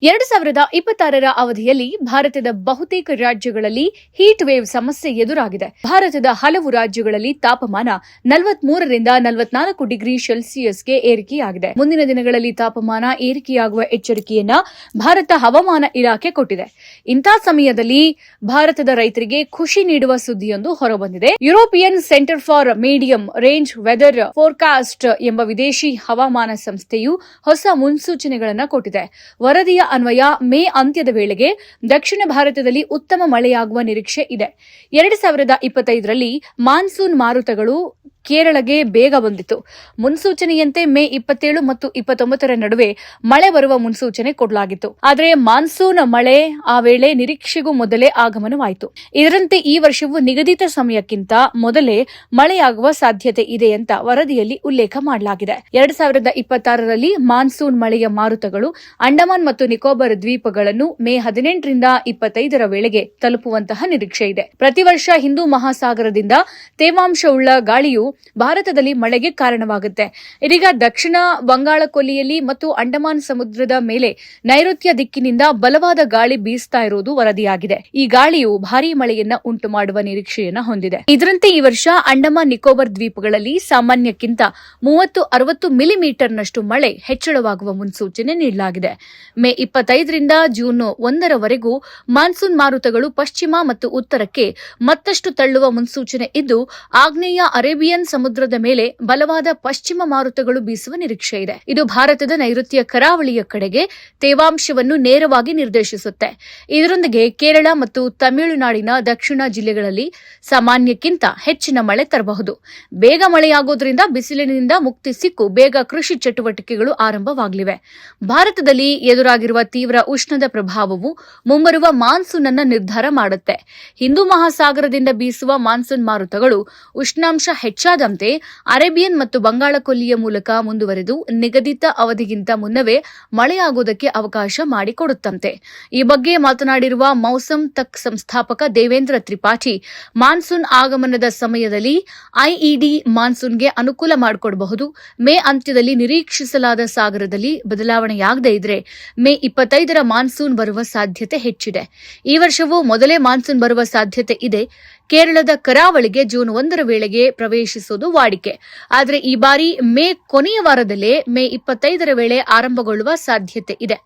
2026ರ ಅವಧಿಯಲ್ಲಿ ಭಾರತದ ಬಹುತೇಕ ರಾಜ್ಯಗಳಲ್ಲಿ ಹೀಟ್ ವೇವ್ ಸಮಸ್ಯೆ ಎದುರಾಗಿದೆ. ಭಾರತದ ಹಲವು ರಾಜ್ಯಗಳಲ್ಲಿ ತಾಪಮಾನ 43ರಿಂದ 44 ಡಿಗ್ರಿ ಸೆಲ್ಸಿಯಸ್ಗೆ ಏರಿಕೆಯಾಗಿದೆ. ಮುಂದಿನ ದಿನಗಳಲ್ಲಿ ತಾಪಮಾನ ಏರಿಕೆಯಾಗುವ ಎಚ್ಚರಿಕೆಯನ್ನ ಭಾರತ ಹವಾಮಾನ ಇಲಾಖೆ ಕೊಟ್ಟಿದೆ. ಇಂಥ ಸಮಯದಲ್ಲಿ ಭಾರತದ ರೈತರಿಗೆ ಖುಷಿ ನೀಡುವ ಸುದ್ದಿಯೊಂದು ಹೊರಬಂದಿದೆ. European centre for medium range weather forecast ಎಂಬ ವಿದೇಶಿ ಹವಾಮಾನ ಸಂಸ್ಥೆಯು ಹೊಸ ಮುನ್ಸೂಚನೆಗಳನ್ನು ಕೊಟ್ಟಿದೆ. ವರದಿಯ ಅನ್ವಯ ಮೇ ಅಂತ್ಯದ ವೇಳೆಗೆ ದಕ್ಷಿಣ ಭಾರತದಲ್ಲಿ ಉತ್ತಮ ಮಳೆಯಾಗುವ ನಿರೀಕ್ಷೆ ಇದೆ. 2025ರಲ್ಲಿ ಮಾನ್ಸೂನ್ ಮಾರುತಗಳು ಕೇರಳಗೆ ಬೇಗ ಬಂದಿತು. ಮುನ್ಸೂಚನೆಯಂತೆ ಮೇ 27 ಮತ್ತು 29ರ ನಡುವೆ ಮಳೆ ಬರುವ ಮುನ್ಸೂಚನೆ ಕೊಡಲಾಗಿತ್ತು. ಆದರೆ ಮಾನ್ಸೂನ್ ಮಳೆ ಆ ವೇಳೆ ನಿರೀಕ್ಷೆಗೂ ಮೊದಲೇ ಆಗಮನವಾಯಿತು. ಇದರಂತೆ ಈ ವರ್ಷವೂ ನಿಗದಿತ ಸಮಯಕ್ಕಿಂತ ಮೊದಲೇ ಮಳೆಯಾಗುವ ಸಾಧ್ಯತೆ ಇದೆ ಅಂತ ವರದಿಯಲ್ಲಿ ಉಲ್ಲೇಖ ಮಾಡಲಾಗಿದೆ. 2026ರಲ್ಲಿ ಮಾನ್ಸೂನ್ ಮಳೆಯ ಮಾರುತಗಳು ಅಂಡಮಾನ್ ಮತ್ತು ನಿಕೋಬಾರ್ ದ್ವೀಪಗಳನ್ನು ಮೇ 18ರಿಂದ 25ರ ವೇಳೆಗೆ ತಲುಪುವಂತಹ ನಿರೀಕ್ಷೆ ಇದೆ. ಪ್ರತಿ ವರ್ಷ ಹಿಂದೂ ಮಹಾಸಾಗರದಿಂದ ತೇವಾಂಶವುಳ್ಳ ಗಾಳಿಯು ಭಾರತದಲ್ಲಿ ಮಳೆಗೆ ಕಾರಣವಾಗುತ್ತೆ. ಇದೀಗ ದಕ್ಷಿಣ ಬಂಗಾಳ ಕೊಲ್ಲಿಯಲ್ಲಿ ಮತ್ತು ಅಂಡಮಾನ್ ಸಮುದ್ರದ ಮೇಲೆ ನೈಋತ್ಯ ದಿಕ್ಕಿನಿಂದ ಬಲವಾದ ಗಾಳಿ ಬೀಸ್ತಾ ಇರುವುದು ವರದಿಯಾಗಿದೆ. ಈ ಗಾಳಿಯು ಭಾರೀ ಮಳೆಯನ್ನ ಉಂಟು ಮಾಡುವ ನಿರೀಕ್ಷೆಯನ್ನ ಹೊಂದಿದೆ. ಇದರಂತೆ ಈ ವರ್ಷ ಅಂಡಮಾನ್ ನಿಕೋಬಾರ್ ದ್ವೀಪಗಳಲ್ಲಿ ಸಾಮಾನ್ಯಕ್ಕಿಂತ 30-60 ಮಿಲಿಮೀಟರ್ನಷ್ಟು ಮಳೆ ಹೆಚ್ಚಳವಾಗುವ ಮುನ್ಸೂಚನೆ ನೀಡಲಾಗಿದೆ. ಮೇ 25ರಿಂದ ಜೂನ್ 1ರವರೆಗೂ ಮಾನ್ಸೂನ್ ಮಾರುತಗಳು ಪಶ್ಚಿಮ ಮತ್ತು ಉತ್ತರಕ್ಕೆ ಮತ್ತಷ್ಟು ತಳ್ಳುವ ಮುನ್ಸೂಚನೆ ಇದ್ದು, ಆಗ್ನೇಯ ಅರೇಬಿಯನ್ ಸಮುದ್ರದ ಮೇಲೆ ಬಲವಾದ ಪಶ್ಚಿಮ ಮಾರುತಗಳು ಬೀಸುವ ನಿರೀಕ್ಷೆ ಇದೆ. ಇದು ಭಾರತದ ನೈಋತ್ಯ ಕರಾವಳಿಯ ಕಡೆಗೆ ತೇವಾಂಶವನ್ನು ನೇರವಾಗಿ ನಿರ್ದೇಶಿಸುತ್ತೆ. ಇದರೊಂದಿಗೆ ಕೇರಳ ಮತ್ತು ತಮಿಳುನಾಡಿನ ದಕ್ಷಿಣ ಜಿಲ್ಲೆಗಳಲ್ಲಿ ಸಾಮಾನ್ಯಕ್ಕಿಂತ ಹೆಚ್ಚಿನ ಮಳೆ ತರಬಹುದು. ಬೇಗ ಮಳೆಯಾಗೋದ್ರಿಂದ ಬಿಸಿಲಿನಿಂದ ಮುಕ್ತಿ ಸಿಕ್ಕು ಬೇಗ ಕೃಷಿ ಚಟುವಟಿಕೆಗಳು ಆರಂಭವಾಗಲಿವೆ. ಭಾರತದಲ್ಲಿ ಎದುರಾಗಿರುವ ತೀವ್ರ ಉಷ್ಣದ ಪ್ರಭಾವವು ಮುಂಬರುವ ಮಾನ್ಸೂನ್ ಅನ್ನು ನಿರ್ಧಾರ ಮಾಡುತ್ತೆ. ಹಿಂದೂ ಮಹಾಸಾಗರದಿಂದ ಬೀಸುವ ಮಾನ್ಸೂನ್ ಮಾರುತಗಳು ಉಷ್ಣಾಂಶ ಹೆಚ್ಚಾದಂತೆ ಅರೇಬಿಯನ್ ಮತ್ತು ಬಂಗಾಳ ಕೊಲ್ಲಿಯ ಮೂಲಕ ಮುಂದುವರೆದು ನಿಗದಿತ ಅವಧಿಗಿಂತ ಮುನ್ನವೇ ಮಳೆಯಾಗುವುದಕ್ಕೆ ಅವಕಾಶ ಮಾಡಿಕೊಡುತ್ತಂತೆ. ಈ ಬಗ್ಗೆ ಮಾತನಾಡಿರುವ ಮೌಸಮ್ ತಕ್ ಸಂಸ್ಥಾಪಕ ದೇವೇಂದ್ರ ತ್ರಿಪಾಠಿ, ಮಾನ್ಸೂನ್ ಆಗಮನದ ಸಮಯದಲ್ಲಿ ಐಇಡಿ ಮಾನ್ಸೂನ್ಗೆ ಅನುಕೂಲ ಮಾಡಿಕೊಡಬಹುದು. ಮೇ ಅಂತ್ಯದಲ್ಲಿ ನಿರೀಕ್ಷಿಸಲಾದ ಸಾಗರದಲ್ಲಿ ಬದಲಾವಣೆಯಾಗದೇ ಇದ್ರೆ ಮೇ 25ರ ಮಾನ್ಸೂನ್ ಬರುವ ಸಾಧ್ಯತೆ ಹೆಚ್ಚಿದೆ. ಈ ವರ್ಷವೂ ಮೊದಲೇ ಮಾನ್ಸೂನ್ ಬರುವ ಸಾಧ್ಯತೆ ಇದೆ. ಕೇರಳದ ಕರಾವಳಿಗೆ ಜೂನ್ 1ರ ವೇಳೆಗೆ ಪ್ರವೇಶಿಸುವುದು ವಾಡಿಕೆ. ಆದರೆ ಈ ಬಾರಿ ಮೇ ಕೊನೆಯ ವಾರದಲ್ಲೇ ಮೇ 25ರ ವೇಳೆ ಆರಂಭಗೊಳ್ಳುವ ಸಾಧ್ಯತೆ ಇದೆ.